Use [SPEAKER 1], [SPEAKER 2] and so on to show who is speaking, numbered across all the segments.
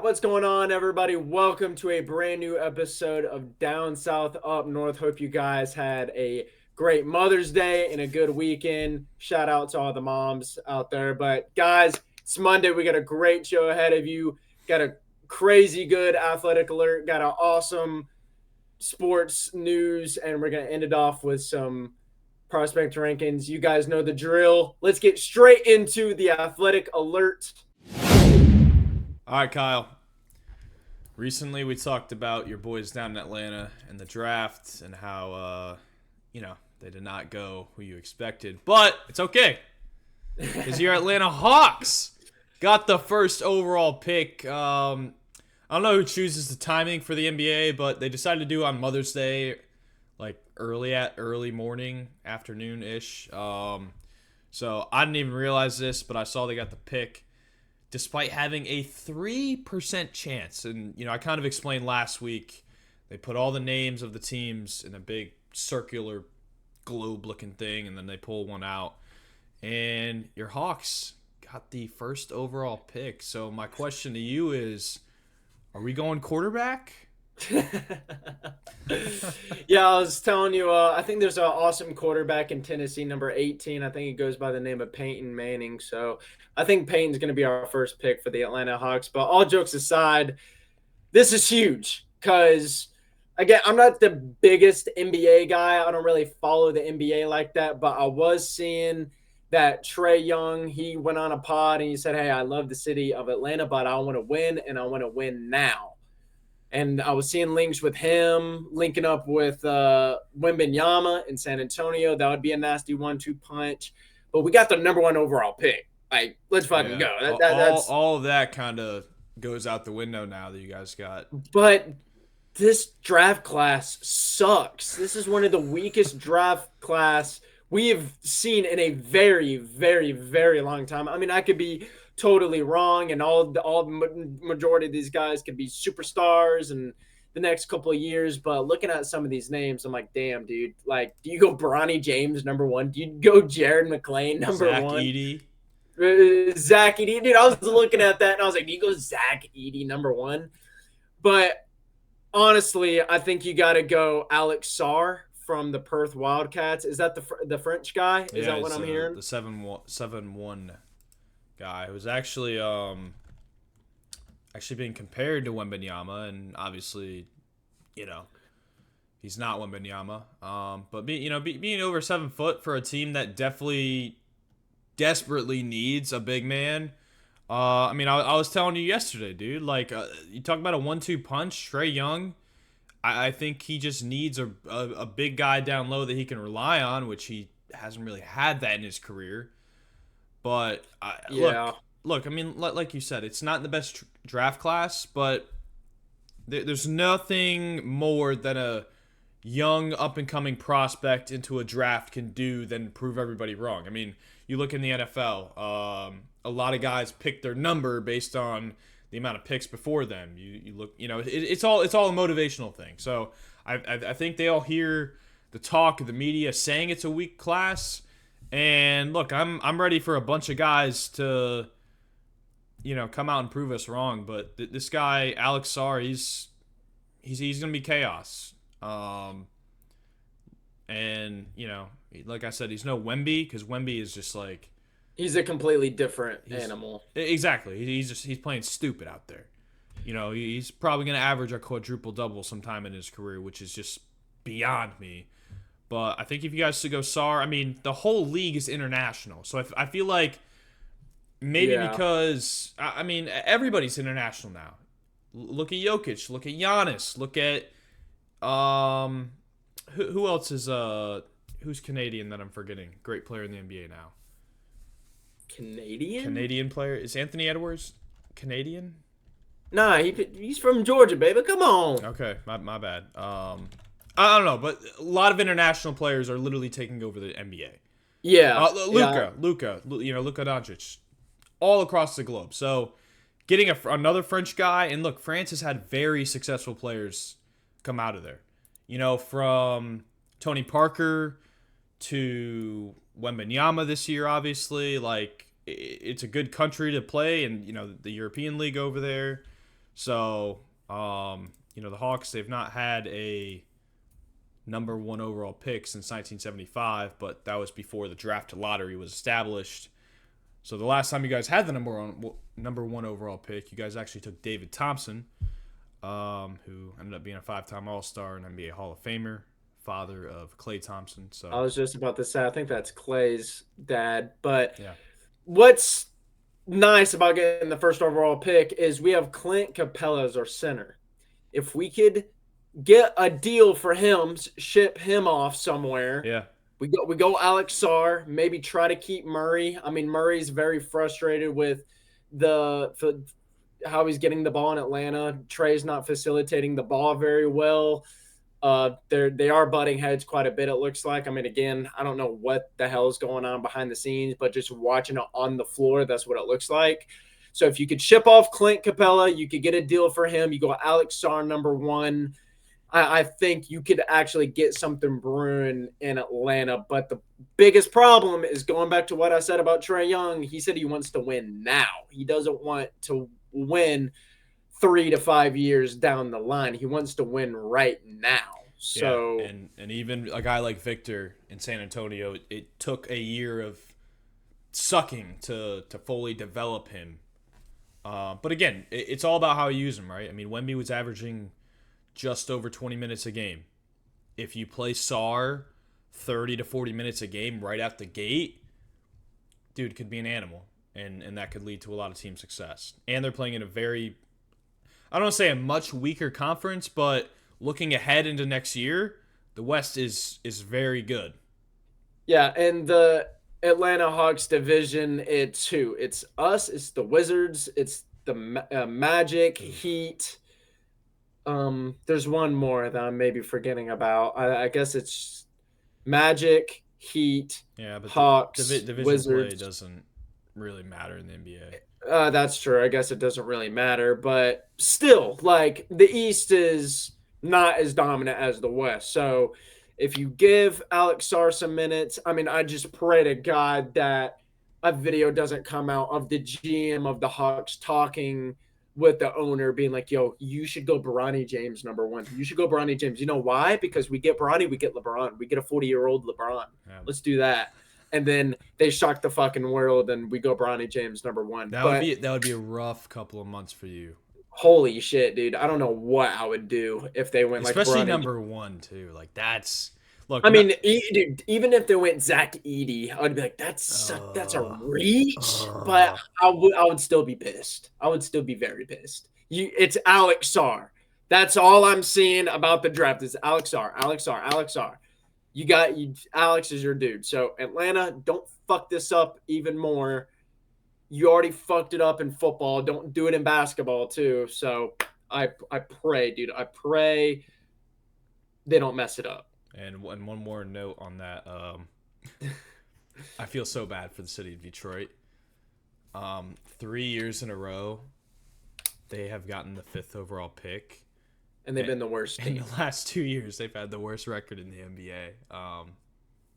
[SPEAKER 1] What's going on, everybody? Welcome to a brand new episode of Down South Up North. Hope you guys had a great Mother's Day and a good weekend. Shout out to all the moms out there. But guys, it's Monday. We got a great show ahead of you. Got a crazy good athletic alert. Got an awesome sports news, and we're gonna end it off with some prospect rankings. You guys know the drill. Let's get straight into the athletic alert.
[SPEAKER 2] All right, Kyle. Recently, we talked about your boys down in Atlanta and the draft and how, they did not go who you expected. But it's okay because your Atlanta Hawks got the first overall pick. I don't know who chooses the timing for the NBA, but they decided to do it on Mother's Day, like early morning, afternoon-ish. So I didn't even realize this, but I saw they got the pick. Despite having a 3% chance. And, I kind of explained last week, they put all the names of the teams in a big circular globe-looking thing, and then they pull one out. And your Hawks got the first overall pick. So my question to you is, are we going quarterback?
[SPEAKER 1] Yeah, I was telling you, I think there's an awesome quarterback in Tennessee, number 18. I think he goes by the name of Peyton Manning. So I think Peyton's going to be our first pick for the Atlanta Hawks. But all jokes aside, this is huge because, again, I'm not the biggest NBA guy. I don't really follow the NBA like that. But I was seeing that Trae Young, he went on a pod and he said, hey, I love the city of Atlanta, but I want to win, and I want to win now. And I was seeing links with him linking up with Wembanyama in San Antonio. That would be a nasty 1-2 punch. But we got the number one overall pick. Like, let's fucking go. That's
[SPEAKER 2] all of that kind of goes out the window now that you guys got.
[SPEAKER 1] But this draft class sucks. This is one of the weakest draft class we have seen in a very, very, very long time. I mean, I could be totally wrong, and all the majority of these guys could be superstars in the next couple of years. But looking at some of these names, I'm like, damn, dude. Like, do you go Bronny James number one? Do you go Jared McClain number
[SPEAKER 2] Zach
[SPEAKER 1] one?
[SPEAKER 2] Edey.
[SPEAKER 1] Zach Edey, dude. I was looking at that and I was like, do you go Zach Edey number one? But honestly, I think you got to go Alex Sarr from the Perth Wildcats. Is that the French guy? Is that what I'm hearing?
[SPEAKER 2] The 7-1 guy who's actually being compared to Wembanyama, and obviously, he's not Wembanyama. But being over 7 foot for a team that desperately needs a big man. I was telling you yesterday, dude. Like, you talk about a 1-2 punch, Trae Young. I think he just needs a big guy down low that he can rely on, which he hasn't really had that in his career. But look. I mean, like you said, it's not the best draft class, but there's nothing more than a young up and coming prospect into a draft can do than prove everybody wrong. I mean, you look in the NFL, a lot of guys pick their number based on the amount of picks before them. You look, it's all a motivational thing. So I think they all hear the talk of the media saying it's a weak class. And look, I'm ready for a bunch of guys to, come out and prove us wrong. But this guy Alex Sarr, he's gonna be chaos. And like I said, he's no Wemby, because Wemby is just like,
[SPEAKER 1] he's a completely different animal.
[SPEAKER 2] Exactly, he's playing stupid out there. He's probably gonna average a quadruple double sometime in his career, which is just beyond me. But I think if you guys should go Sarr, I mean, the whole league is international. So I feel like maybe because, I mean, everybody's international now. Look at Jokic. Look at Giannis. Look at, who else is, who's Canadian that I'm forgetting? Great player in the NBA now. Canadian player. Is Anthony Edwards Canadian?
[SPEAKER 1] Nah, he's from Georgia, baby. Come on.
[SPEAKER 2] Okay, my bad. I don't know, but a lot of international players are literally taking over the NBA.
[SPEAKER 1] Yeah.
[SPEAKER 2] Luka Doncic, all across the globe. So getting another French guy, and look, France has had very successful players come out of there. From Tony Parker to Wembanyama this year, obviously. Like, it's a good country to play, and the European League over there. So, the Hawks, they've not had a number one overall pick since 1975, but that was before the draft lottery was established. So the last time you guys had the number one overall pick, you guys actually took David Thompson, who ended up being a five-time All-Star and NBA Hall of Famer, father of Klay Thompson.
[SPEAKER 1] I
[SPEAKER 2] So
[SPEAKER 1] was just about to say, I think that's Clay's dad. But
[SPEAKER 2] yeah,
[SPEAKER 1] what's nice about getting the first overall pick is we have Clint Capella as our center. If we could get a deal for him, ship him off somewhere,
[SPEAKER 2] yeah,
[SPEAKER 1] we go Alex Sarr, maybe try to keep Murray. I mean, Murray's very frustrated with the how he's getting the ball in Atlanta. Trey's not facilitating the ball very well. They are butting heads quite a bit. It looks like. I mean, again, I don't know what the hell is going on behind the scenes, but just watching it on the floor, that's what it looks like. So if you could ship off Clint Capella, you could get a deal for him. You go Alex Sarr number one. I think you could actually get something brewing in Atlanta. But the biggest problem is going back to what I said about Trae Young. He said he wants to win now. He doesn't want to win 3 to 5 years down the line. He wants to win right now.
[SPEAKER 2] yeah.
[SPEAKER 1] So
[SPEAKER 2] And even a guy like Victor in San Antonio, it took a year of sucking to fully develop him. But again, it's all about how you use him, right? I mean, Wemby was averaging just over 20 minutes a game. If you play Sar 30 to 40 minutes a game right out the gate, dude could be an animal. And that could lead to a lot of team success. And they're playing in a very, I don't want to say a much weaker conference, but looking ahead into next year, the West is very good.
[SPEAKER 1] yeah, and the Atlanta Hawks division, it's who? It's us. It's the Wizards. It's the Magic, Heat. There's one more that I'm maybe forgetting about. I guess it's Magic, Heat,
[SPEAKER 2] Yeah, but the
[SPEAKER 1] Hawks,
[SPEAKER 2] division play
[SPEAKER 1] Wizards.
[SPEAKER 2] doesn't really matter in the NBA.
[SPEAKER 1] That's true. I guess it doesn't really matter, but still, like the East is not as dominant as the West. So if you give Alex Sarr some minutes, I mean, I just pray to God that a video doesn't come out of the GM of the Hawks talking with the owner, being like, "Yo, you should go Bronny James number one. You should go Bronny James. You know why? Because we get Bronny, we get LeBron. We get a 40-year-old LeBron.
[SPEAKER 2] Yeah.
[SPEAKER 1] Let's do that." And then they shock the fucking world and we go Bronny James number one. But
[SPEAKER 2] That would be a rough couple of months for you.
[SPEAKER 1] holy shit, dude. I don't know what I would do if they went like
[SPEAKER 2] Especially
[SPEAKER 1] Bronny.
[SPEAKER 2] number one too. Like that's look.
[SPEAKER 1] I
[SPEAKER 2] No,
[SPEAKER 1] mean, dude, even if they went Zach Edey, I would be like, that's a reach. But
[SPEAKER 2] uh,
[SPEAKER 1] I would still be pissed. I would still be very pissed. It's Alex Sarr. That's all I'm seeing about the draft is Alex Sarr, Alex Sarr, Alex Sarr. Alex is your dude. So Atlanta, don't fuck this up even more. You already fucked it up in football. Don't do it in basketball too. So I pray, dude. I pray they don't mess it up.
[SPEAKER 2] and one more note on that. I feel so bad for the city of Detroit. 3 years in a row, they have gotten the fifth overall pick.
[SPEAKER 1] And they've been the worst
[SPEAKER 2] In
[SPEAKER 1] team.
[SPEAKER 2] the last 2 years, they've had the worst record in the NBA.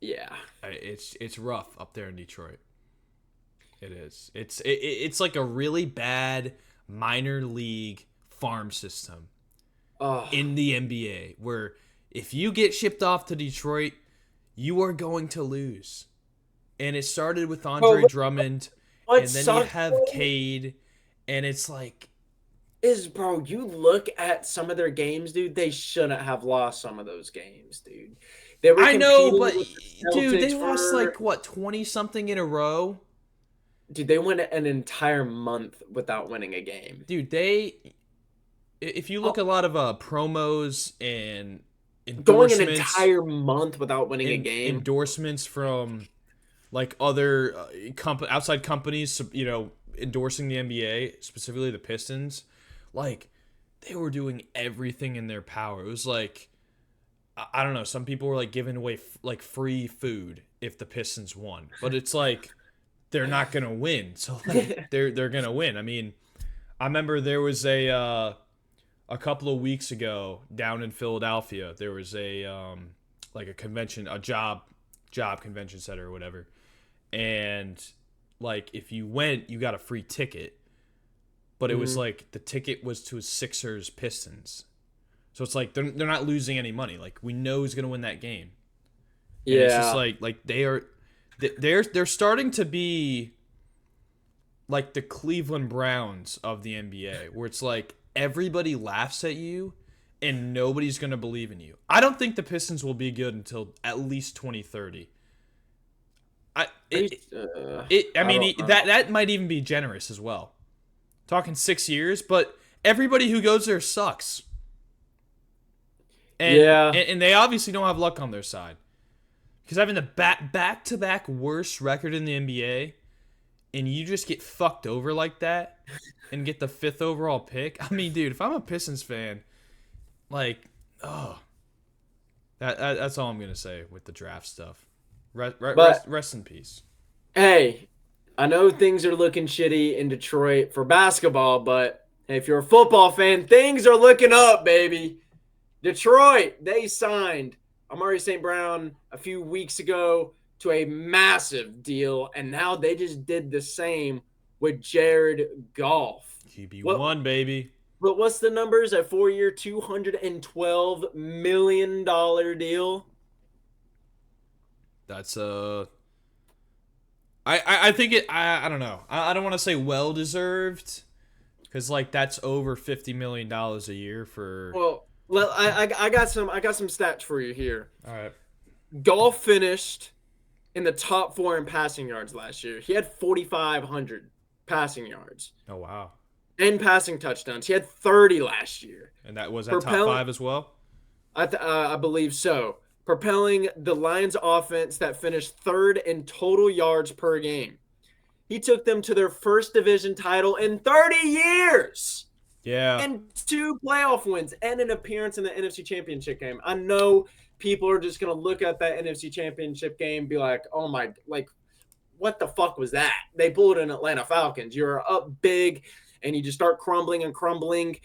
[SPEAKER 1] Yeah.
[SPEAKER 2] It's rough up there in Detroit. It is. It's like a really bad minor league farm system
[SPEAKER 1] Oh,
[SPEAKER 2] in the NBA where if you get shipped off to Detroit, you are going to lose. And it started with Andre Drummond,
[SPEAKER 1] what
[SPEAKER 2] and then you
[SPEAKER 1] sucks
[SPEAKER 2] have Cade, and it's like,
[SPEAKER 1] is, bro, you look at some of their games, dude. They shouldn't have lost some of those games, dude. They were
[SPEAKER 2] I know,
[SPEAKER 1] competing
[SPEAKER 2] but
[SPEAKER 1] with the
[SPEAKER 2] dude, they
[SPEAKER 1] Celtics
[SPEAKER 2] lost
[SPEAKER 1] for,
[SPEAKER 2] like what 20 something in a row.
[SPEAKER 1] dude. They went an entire month without winning a game.
[SPEAKER 2] Dude, if you look at a lot of promos and
[SPEAKER 1] Going an
[SPEAKER 2] endorsements
[SPEAKER 1] entire month without winning a
[SPEAKER 2] and
[SPEAKER 1] game.
[SPEAKER 2] endorsements from like other outside companies, endorsing the NBA, specifically the Pistons, like they were doing everything in their power. It was like I don't know, some people were like giving away like free food if the Pistons won. But it's like they're not going to win. So like they're going to win. I mean, I remember there was a couple of weeks ago down in Philadelphia, there was a like a convention, a job convention center or whatever. And like if you went, you got a free ticket. but it was
[SPEAKER 1] Mhm.
[SPEAKER 2] like the ticket was to Sixers Pistons. So it's like they're not losing any money. Like we know who's gonna win that game, and it's just
[SPEAKER 1] Yeah.
[SPEAKER 2] like they're starting to be like the Cleveland Browns of the NBA, where it's like everybody laughs at you and nobody's gonna believe in you. I don't think the Pistons will be good until at least 2030. I
[SPEAKER 1] Are you,
[SPEAKER 2] it, I
[SPEAKER 1] I
[SPEAKER 2] mean
[SPEAKER 1] don't know.
[SPEAKER 2] that might even be generous as well. Talking 6 years, but everybody who goes there sucks, and
[SPEAKER 1] Yeah.
[SPEAKER 2] and they obviously don't have luck on their side because having the back to back worst record in the NBA, and you just get fucked over like that, and get the fifth overall pick. I mean, dude, if I'm a Pistons fan, like, oh, that's all I'm gonna say with the draft stuff.
[SPEAKER 1] But
[SPEAKER 2] Rest in peace.
[SPEAKER 1] hey, I know things are looking shitty in Detroit for basketball, but hey, if you're a football fan, things are looking up, baby. Detroit, they signed Amari St. Brown a few weeks ago to a massive deal, and now they just did the same with Jared Goff.
[SPEAKER 2] QB
[SPEAKER 1] What
[SPEAKER 2] one, baby.
[SPEAKER 1] what's the numbers? A 4-year, $212 million deal.
[SPEAKER 2] That's I think I don't know. I don't want to say well deserved because like that's over $50 million a year for.
[SPEAKER 1] Well, I got some stats for you here.
[SPEAKER 2] All right.
[SPEAKER 1] Goff finished in the top four in passing yards last year. He had 4,500 passing yards
[SPEAKER 2] Oh wow.
[SPEAKER 1] and passing touchdowns. He had 30 last year.
[SPEAKER 2] And that was that top
[SPEAKER 1] Propelling,
[SPEAKER 2] five as well.
[SPEAKER 1] I believe so. Propelling the Lions offense that finished third in total yards per game. He took them to their first division title in 30 years
[SPEAKER 2] Yeah.
[SPEAKER 1] and two playoff wins and an appearance in the NFC Championship game. I know people are just going to look at that NFC Championship game and be like, oh my, like, what the fuck was that? They pulled an Atlanta Falcons. You're up big and you just start crumbling and crumbling.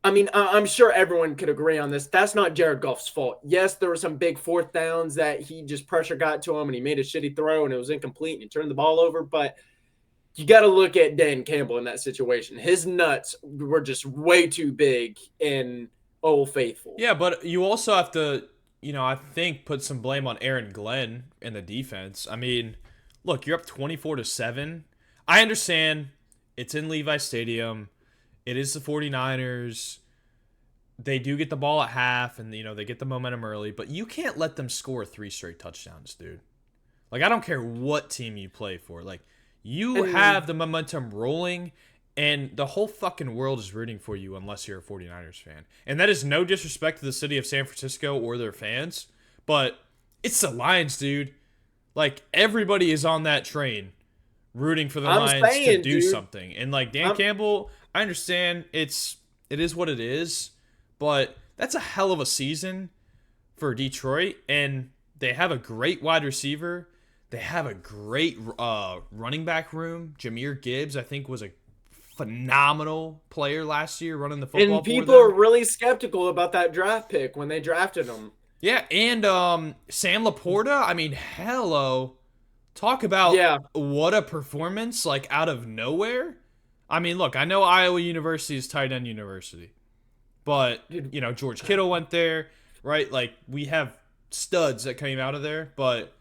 [SPEAKER 1] I mean, I'm sure everyone could agree on this. That's not Jared Goff's fault. Yes, there were some big fourth downs that he just pressure got to him and he made a shitty throw and it was incomplete and he turned the ball over. But you got to look at Dan Campbell in that situation. His nuts were just way too big in Old Faithful.
[SPEAKER 2] Yeah, but you also have to, I think put some blame on Aaron Glenn in the defense. I mean, look, you're up 24-7. I understand it's in Levi Stadium. It is the 49ers. They do get the ball at half and they get the momentum early, but you can't let them score 3 straight touchdowns, dude. Like I don't care what team you play for. Like you have the momentum rolling and the whole fucking world is rooting for you unless you're a 49ers fan. And that is no disrespect to the city of San Francisco or their fans, but it's the Lions, dude. Like everybody is on that train rooting for the
[SPEAKER 1] I'm
[SPEAKER 2] Lions to
[SPEAKER 1] saying,
[SPEAKER 2] do
[SPEAKER 1] dude.
[SPEAKER 2] something. And like Dan Campbell, I understand it is what it is, but that's a hell of a season for Detroit and they have a great wide receiver. They have a great running back room. Jahmyr Gibbs, I think, was a phenomenal player last year running the football
[SPEAKER 1] And
[SPEAKER 2] for
[SPEAKER 1] people are
[SPEAKER 2] them.
[SPEAKER 1] really skeptical about that draft pick when they drafted him.
[SPEAKER 2] Yeah, and Sam Laporta, I mean, hello. Talk about
[SPEAKER 1] Yeah.
[SPEAKER 2] what a performance, like out of nowhere. I mean, look, I know Iowa University is tight end university, but,
[SPEAKER 1] Dude,
[SPEAKER 2] George Kittle went there, right? Like, we have studs that came out of there, but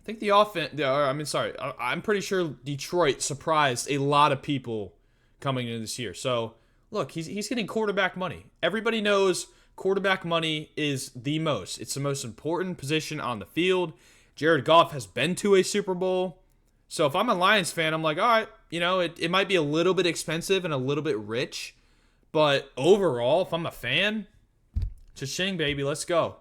[SPEAKER 2] I think the offense, I'm pretty sure Detroit surprised a lot of people coming into this year. So, look, he's getting quarterback money. Everybody knows quarterback money is the most. It's the most important position on the field. Jared Goff has been to a Super Bowl. So if I'm a Lions fan, I'm like, all right, it might be a little bit expensive and a little bit rich. But overall, if I'm a fan, cha-ching, baby, let's go.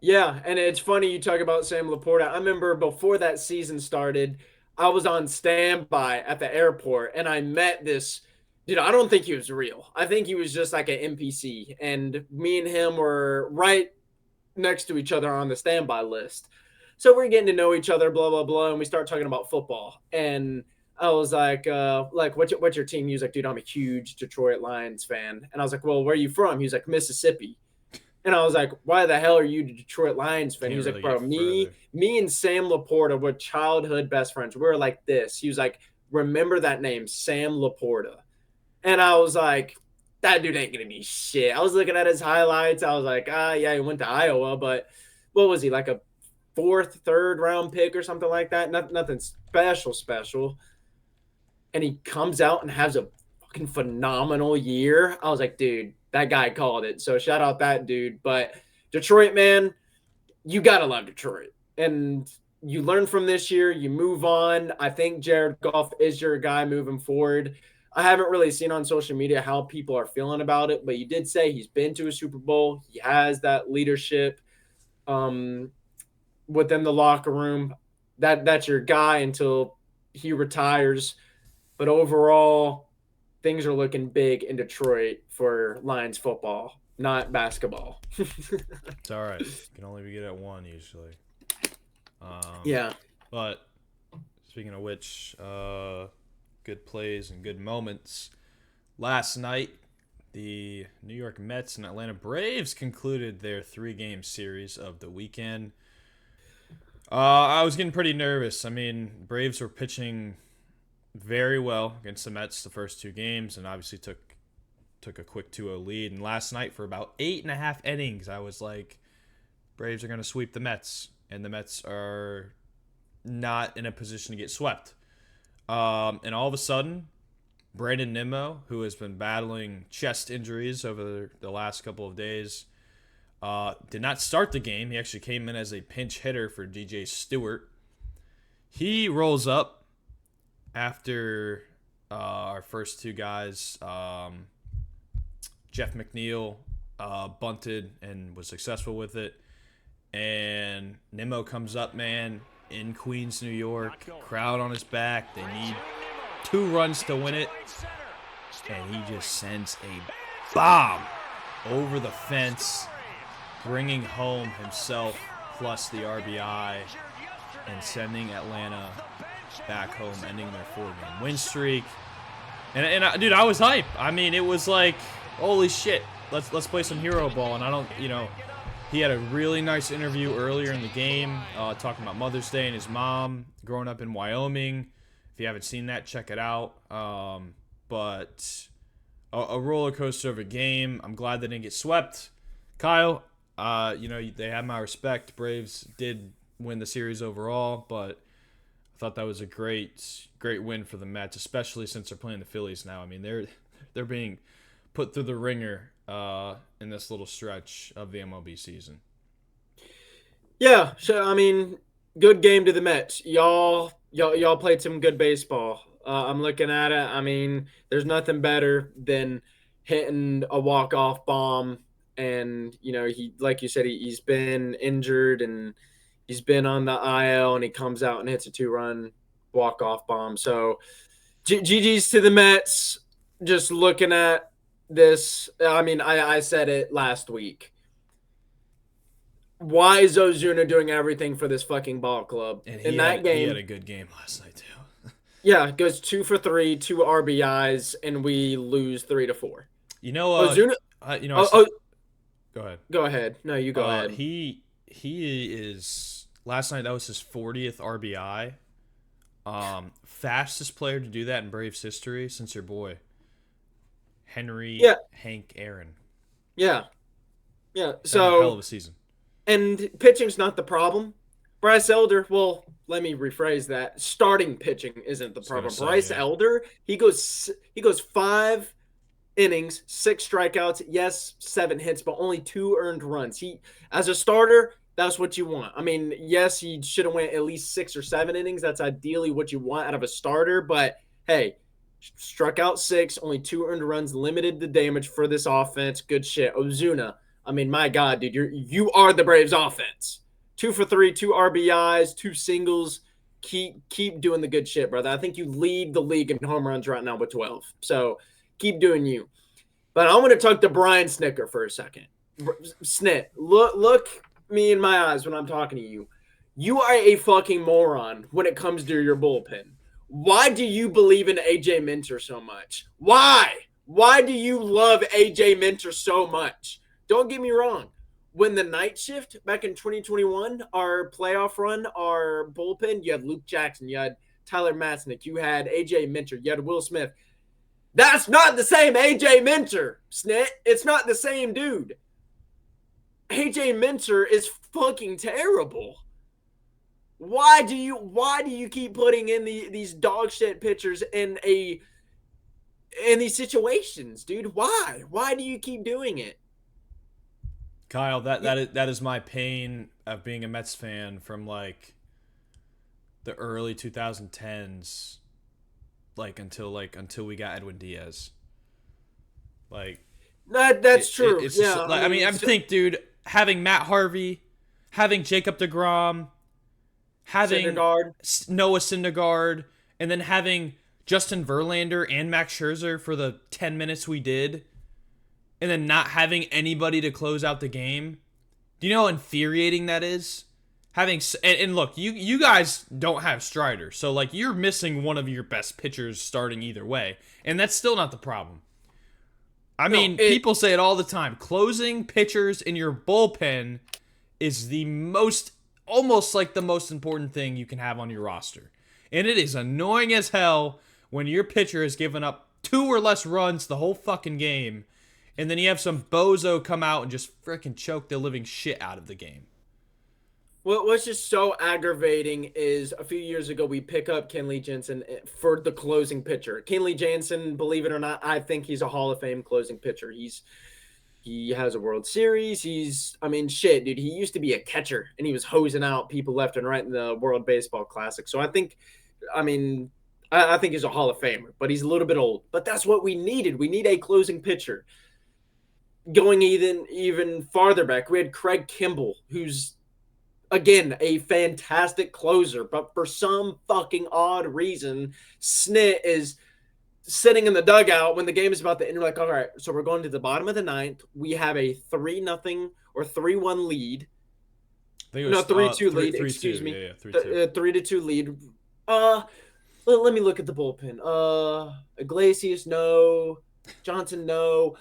[SPEAKER 1] yeah, and it's funny you talk about Sam Laporta. I remember before that season started, I was on standby at the airport and I met this dude. I don't think he was real. I think he was just like an NPC. And me and him were right next to each other on the standby list. So we're getting to know each other, blah, blah, blah. And we start talking about football. And I was like, what's your team? He was like, dude, I'm a huge Detroit Lions fan. And I was like, well, where are you from? He was like, Mississippi. And I was like, why the hell are you a Detroit Lions fan? He
[SPEAKER 2] Can't
[SPEAKER 1] was like,
[SPEAKER 2] really
[SPEAKER 1] bro,
[SPEAKER 2] get
[SPEAKER 1] me,
[SPEAKER 2] further.
[SPEAKER 1] me and Sam Laporta were childhood best friends. We were like this. He was like, remember that name, Sam Laporta. And I was like, that dude ain't gonna be shit. I was looking at his highlights. I was like, yeah, he went to Iowa, but what was he, like a fourth, third round pick or something like that? Nothing special. And he comes out and has a fucking phenomenal year. I was like, dude, that guy called it. So shout out that dude. But Detroit, man, you gotta love Detroit. And you learn from this year, you move on. I think Jared Goff is your guy moving forward. I haven't really seen on social media how people are feeling about it, but you did say he's been to a Super Bowl. He has that leadership um, within the locker room. That's your guy until he retires. But overall, things are looking big in Detroit for Lions football, not basketball.
[SPEAKER 2] It's all right. You can only be good at one usually. Um,
[SPEAKER 1] Yeah.
[SPEAKER 2] but speaking of which, good plays and good moments. Last night, the New York Mets and Atlanta Braves concluded their 3-game series of the weekend. I was getting pretty nervous. I mean, Braves were pitching very well against the Mets the first 2 games, and obviously took a quick 2-0 lead. And last night, for about 8.5 innings, I was like, Braves are going to sweep the Mets, and the Mets are not in a position to get swept. And all of a sudden, Brandon Nimmo, who has been battling chest injuries over the last couple of days, did not start the game. He actually came in as a pinch hitter for DJ Stewart. He rolls up after our first 2 guys. Jeff McNeil bunted and was successful with it. And Nimmo comes up, man, in Queens, New York. Crowd on his back. They need 2 runs to win it. And he just sends a bomb over the fence, bringing home himself plus the RBI and sending Atlanta back home, ending their 4-game win streak. And dude, I was hype. I mean, it was like, holy shit, let's play some hero ball. And I don't, he had a really nice interview earlier in the game, talking about Mother's Day and his mom growing up in Wyoming. If you haven't seen that, check it out. But a roller coaster of a game. I'm glad they didn't get swept. Kyle, they had my respect. Braves did win the series overall, but I thought that was a great win for the Mets, especially since they're playing the Phillies now. I mean, they're being put through the ringer in this little stretch of the MLB season.
[SPEAKER 1] Yeah, so I mean, good game to the Mets. Y'all played some good baseball. I'm looking at it. I mean, there's nothing better than hitting a walk-off bomb. And he, like you said, he's been injured and he's been on the IL, and he comes out and hits a 2-run walk-off bomb. So, GG's to the Mets. Just looking at this, I mean, I said it last week. Why is Ozuna doing everything for this fucking ball club?
[SPEAKER 2] And
[SPEAKER 1] in that game,
[SPEAKER 2] he had a good game last night too.
[SPEAKER 1] Yeah, goes 2 for 3, 2 RBIs, and we lose 3-4.
[SPEAKER 2] Ozuna. Go ahead.
[SPEAKER 1] Go ahead. No, you go ahead.
[SPEAKER 2] He is, last night that was his 40th RBI. Fastest player to do that in Braves history since your boy Hank Aaron.
[SPEAKER 1] Yeah.
[SPEAKER 2] So hell of a season.
[SPEAKER 1] And pitching's not the problem. Bryce Elder, well, let me rephrase that. Starting pitching isn't the problem. Bryce Elder, he goes 5 innings, 6 strikeouts, yes, 7 hits, but only 2 earned runs. He, as a starter, that's what you want. I mean, yes, he should have went at least 6 or 7 innings. That's ideally what you want out of a starter. But hey, struck out 6, only 2 earned runs, limited the damage for this offense. Good shit. Ozuna, I mean, my God, dude, you are the Braves offense. 2 for 3, 2 RBIs, 2 singles. Keep doing the good shit, brother. I think you lead the league in home runs right now with 12. So keep doing you. But I want to talk to Brian Snitker for a second. Snit, look me in my eyes when I'm talking to you. You are a fucking moron when it comes to your bullpen. Why do you believe in AJ Minter so much? Why? Why do you love AJ Minter so much? Don't get me wrong. When the night shift back in 2021, our playoff run, our bullpen, you had Luke Jackson, you had Tyler Matzik, you had AJ Minter, you had Will Smith. That's not the same AJ Minter, Snit. It's not the same dude. AJ Minter is fucking terrible. Why do you keep putting in these dog shit pitchers in these situations, dude? Why do you keep doing it?
[SPEAKER 2] Kyle, that is my pain of being a Mets fan from like the early 2010s, until we got Edwin Diaz. Like
[SPEAKER 1] That's true.
[SPEAKER 2] it's
[SPEAKER 1] Yeah,
[SPEAKER 2] just like I think, dude, having Matt Harvey, having Jacob DeGrom, having
[SPEAKER 1] Syndergaard.
[SPEAKER 2] Noah Syndergaard, and then having Justin Verlander and Max Scherzer for the 10 minutes we did, and then not having anybody to close out the game. Do you know how infuriating that is? And look, you guys don't have Strider, so like you're missing one of your best pitchers starting either way, and that's still not the problem. I mean, people say it all the time. Closing pitchers in your bullpen is almost like the most important thing you can have on your roster. And it is annoying as hell when your pitcher has given up 2 or less runs the whole fucking game, and then you have some bozo come out and just freaking choke the living shit out of the game.
[SPEAKER 1] What's just so aggravating is a few years ago we pick up Kenley Jansen for the closing pitcher. Kenley Jansen, believe it or not, I think he's a Hall of Fame closing pitcher. He has a World Series. Shit, dude. He used to be a catcher and he was hosing out people left and right in the World Baseball Classic. So I think he's a Hall of Famer, but he's a little bit old. But that's what we needed. We need a closing pitcher. Going even farther back, we had Craig Kimbrell, who's again a fantastic closer, but for some fucking odd reason, Snit is sitting in the dugout when the game is about to end. You're like, all right, so we're going to the bottom of the ninth. We have a 3-0 or 3-1 lead.
[SPEAKER 2] I think it was
[SPEAKER 1] 3-2 lead. Excuse me.
[SPEAKER 2] Yeah, 3-2.
[SPEAKER 1] 3-2 lead. Let me look at the bullpen. Iglesias, no. Johnson, no.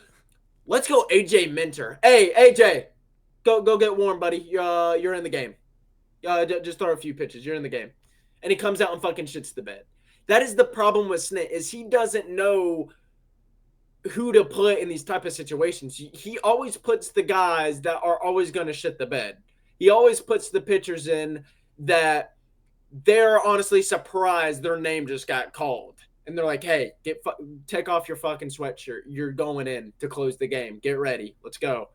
[SPEAKER 1] Let's go AJ Minter. Hey, AJ, go get warm, buddy. You're in the game. Just throw a few pitches. You're in the game. And he comes out and fucking shits the bed. That is the problem with Snit, is he doesn't know who to put in these type of situations. He always puts the guys that are always going to shit the bed. He always puts the pitchers in that they're honestly surprised their name just got called. And they're like, hey, take off your fucking sweatshirt. You're going in to close the game. Get ready. Let's go.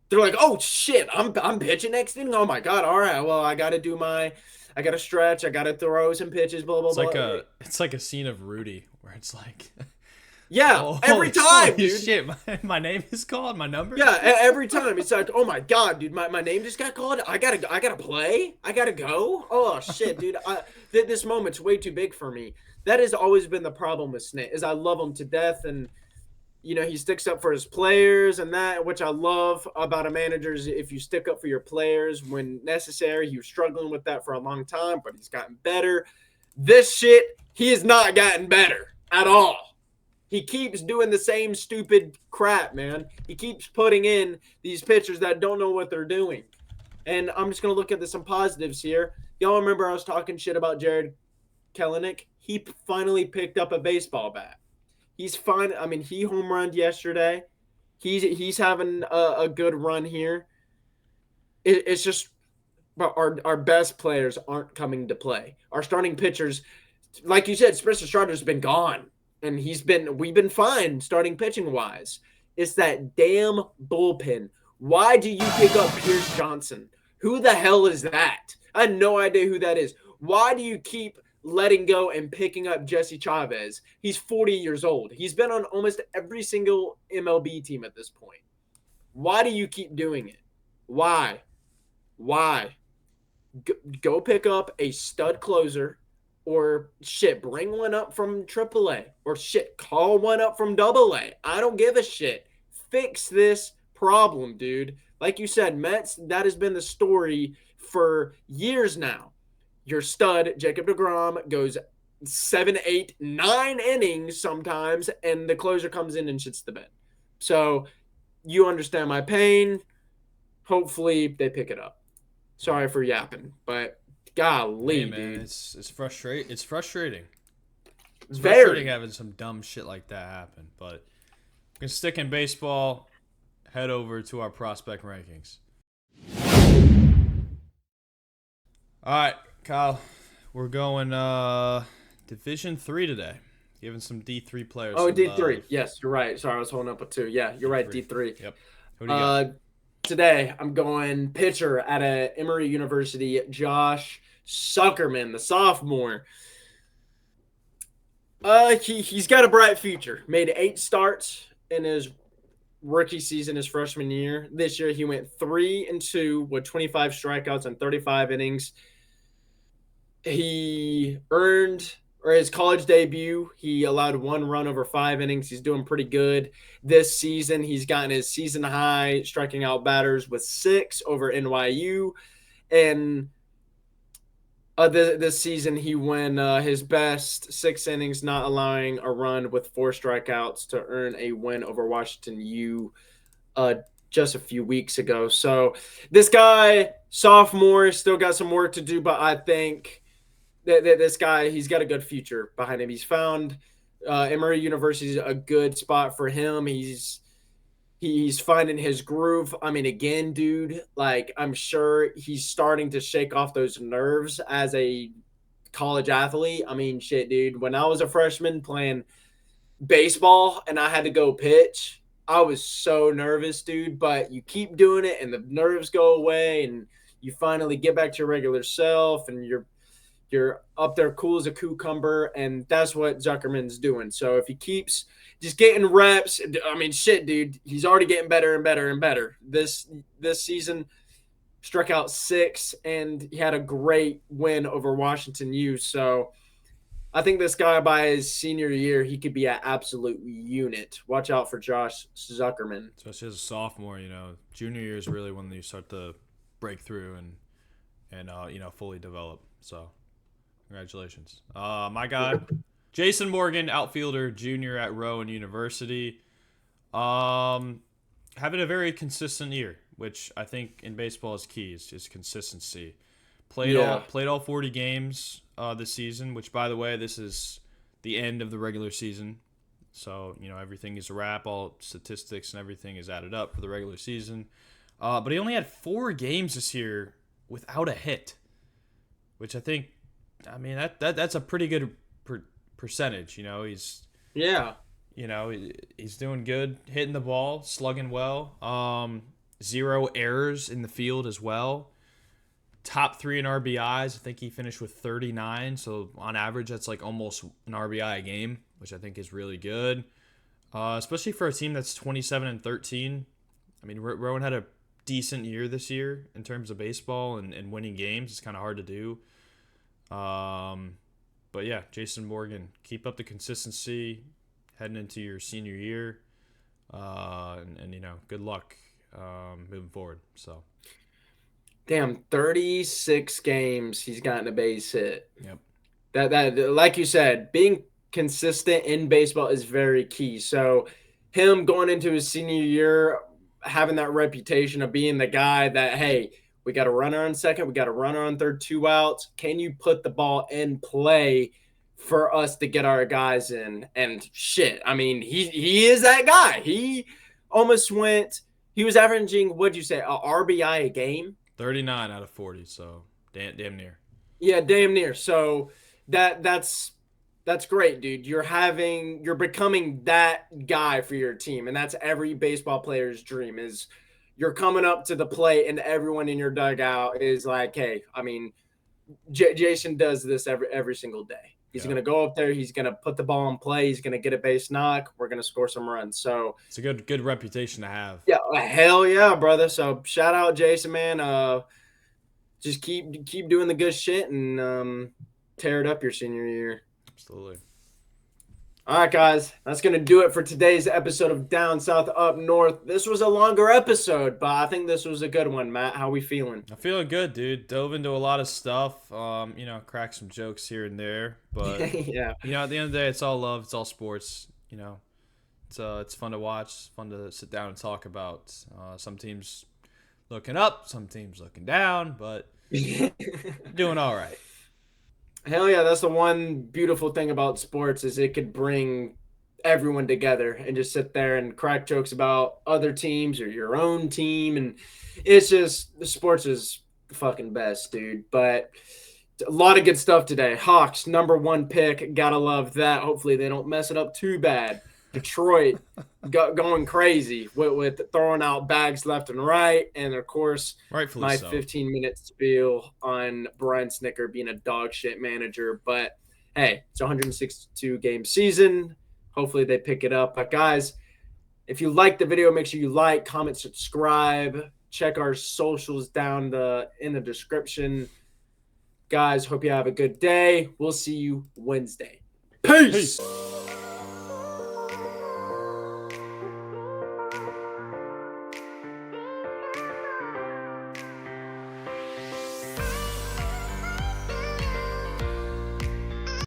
[SPEAKER 1] They're like, oh, shit, I'm pitching next inning? Oh, my God. All right, well, I got to stretch. I got to throw some pitches, blah, blah, blah.
[SPEAKER 2] It's like a scene of Rudy where it's like...
[SPEAKER 1] Yeah, every time, dude.
[SPEAKER 2] Shit, my name is called, my number?
[SPEAKER 1] Yeah, every time. It's like, oh, my God, dude, my name just got called? I gotta play? I gotta go? Oh, shit, dude. This moment's way too big for me. That has always been the problem with Snit, is I love him to death, and he sticks up for his players and that, which I love about a manager is if you stick up for your players when necessary. He was struggling with that for a long time, but he's gotten better. This shit, he has not gotten better at all. He keeps doing the same stupid crap, man. He keeps putting in these pitchers that don't know what they're doing. And I'm just going to look at some positives here. Y'all remember I was talking shit about Jared Kelenic? He finally picked up a baseball bat. He's fine. I mean, he home runned yesterday. He's having a good run here. It's just our best players aren't coming to play. Our starting pitchers, like you said, Spencer Strider's been gone, and we've been fine starting pitching wise. It's that damn bullpen. Why do you pick up Pierce Johnson? Who the hell is that? I have no idea who that is. Why do you keep letting go and picking up Jesse Chavez? He's 40 years old. He's been on almost every single MLB team at this point. Why do you keep doing it? Why? Go pick up a stud closer, or shit, bring one up from AAA, or shit, call one up from AA. I don't give a shit. Fix this problem, dude. Like you said, Mets, that has been the story for years now. Your stud, Jacob DeGrom, goes 7, 8, 9 innings sometimes, and the closer comes in and shits the bed. So you understand my pain. Hopefully they pick it up. Sorry for yapping, but
[SPEAKER 2] Hey
[SPEAKER 1] Golly,
[SPEAKER 2] man,
[SPEAKER 1] dude.
[SPEAKER 2] it's frustrating. It's frustrating. It's frustrating
[SPEAKER 1] Very.
[SPEAKER 2] having some dumb shit like that happen. But we can stick in baseball. Head over to our prospect rankings. All right, Kyle. We're going Division 3 today. Giving some D3 players
[SPEAKER 1] Oh,
[SPEAKER 2] some
[SPEAKER 1] D3.
[SPEAKER 2] love.
[SPEAKER 1] Yes, you're right. Sorry, I was holding up a 2. Yeah, you're right,
[SPEAKER 2] D3.
[SPEAKER 1] D3.
[SPEAKER 2] Yep. Who do you got?
[SPEAKER 1] Uh, Today I'm going pitcher at a Emory University, Josh Zuckerman, the sophomore. He's got a bright future. Made 8 starts in his rookie season, his freshman year. This year he went 3-2 with 25 strikeouts and 35 innings. He earned or his college debut, he allowed 1 run over 5 innings. He's doing pretty good this season. He's gotten his season high striking out batters with 6 over NYU, and this season he went his best 6 innings, not allowing a run with 4 strikeouts to earn a win over Washington U uh, just a few weeks ago. So this guy, sophomore, still got some work to do, but I think that this guy, he's got a good future behind him. He's found Emory University is a good spot for him. He's finding his groove. I mean, again, dude, like I'm sure he's starting to shake off those nerves as a college athlete. I mean, shit, dude. When I was a freshman playing baseball and I had to go pitch, I was so nervous, dude. But you keep doing it, and the nerves go away, and you finally get back to your regular self, and you're up there cool as a cucumber, and that's what Zuckerman's doing. So if he keeps just getting reps, I mean, shit, dude, he's already getting better and better and better. This season, struck out 6, and he had a great win over Washington U. So I think this guy by his senior year, he could be an absolute unit. Watch out for Josh Zuckerman.
[SPEAKER 2] Especially as a sophomore, junior year is really when you start to break through and fully develop. So congratulations. My guy, Jason Morgan, outfielder, junior at Rowan University. Um, Having a very consistent year, which I think in baseball is key. Is just consistency.
[SPEAKER 1] Yeah.
[SPEAKER 2] Played all 40 games this season. Which, by the way, this is the end of the regular season. So everything is a wrap. All statistics and everything is added up for the regular season. But he only had 4 games this year without a hit, which I mean that's a pretty good percentage.
[SPEAKER 1] Yeah.
[SPEAKER 2] He's doing good, hitting the ball, slugging well. 0 errors in the field as well. Top 3 in RBIs. I think he finished with 39. So on average, that's like almost an RBI a game, which I think is really good. Especially for a team that's 27-13. I mean, Rowan had a decent year this year in terms of baseball and winning games. It's kind of hard to do. But yeah, Jason Morgan, keep up the consistency heading into your senior year, and good luck moving forward. So,
[SPEAKER 1] Damn, 36 games he's gotten a base hit.
[SPEAKER 2] yep,
[SPEAKER 1] That like you said, being consistent in baseball is very key. So him going into his senior year, having that reputation of being the guy that, hey, we got a runner on second, we got a runner on third, 2 outs. Can you put the ball in play for us to get our guys in? And shit, I mean, he is that guy. He almost went. He was averaging, what'd you say, a RBI a game?
[SPEAKER 2] 39 out of 40. So damn near.
[SPEAKER 1] Yeah, damn near. So that's great, dude. You're becoming that guy for your team, and that's every baseball player's dream. Is you're coming up to the plate, and everyone in your dugout is like, "Hey, I mean, Jason does this every single day. He's
[SPEAKER 2] Yeah,
[SPEAKER 1] gonna go up there. He's gonna put the ball in play. He's gonna get a base knock. We're gonna score some runs." So
[SPEAKER 2] it's a good reputation to have.
[SPEAKER 1] yeah, hell yeah, brother. So shout out Jason, man. Just keep doing the good shit and tear it up your senior year.
[SPEAKER 2] Absolutely.
[SPEAKER 1] All right, guys, that's going to do it for today's episode of Down South Up North. This was a longer episode, but I think this was a good one, Matt. How we feeling?
[SPEAKER 2] I'm feeling good, dude. Dove into a lot of stuff. Cracked some jokes here and there, but
[SPEAKER 1] Yeah.
[SPEAKER 2] at the end of the day, it's all love. It's all sports. It's fun to watch. It's fun to sit down and talk about. Some teams looking up, some teams looking down, but Doing all right.
[SPEAKER 1] Hell yeah, that's the one beautiful thing about sports is it could bring everyone together and just sit there and crack jokes about other teams or your own team. And it's just the sports is the fucking best, dude. But a lot of good stuff today. Hawks, number one pick. Gotta love that. Hopefully they don't mess it up too bad. Detroit going crazy with throwing out bags left and right. And of course,
[SPEAKER 2] Rightfully
[SPEAKER 1] my
[SPEAKER 2] so.
[SPEAKER 1] 15-minute spiel on Brian Snitker being a dog shit manager. But hey, it's a 162 game season. Hopefully they pick it up. But guys, if you like the video, make sure you like, comment, subscribe. Check our socials down in the description. Guys, hope you have a good day. We'll see you Wednesday. Peace.
[SPEAKER 2] Peace.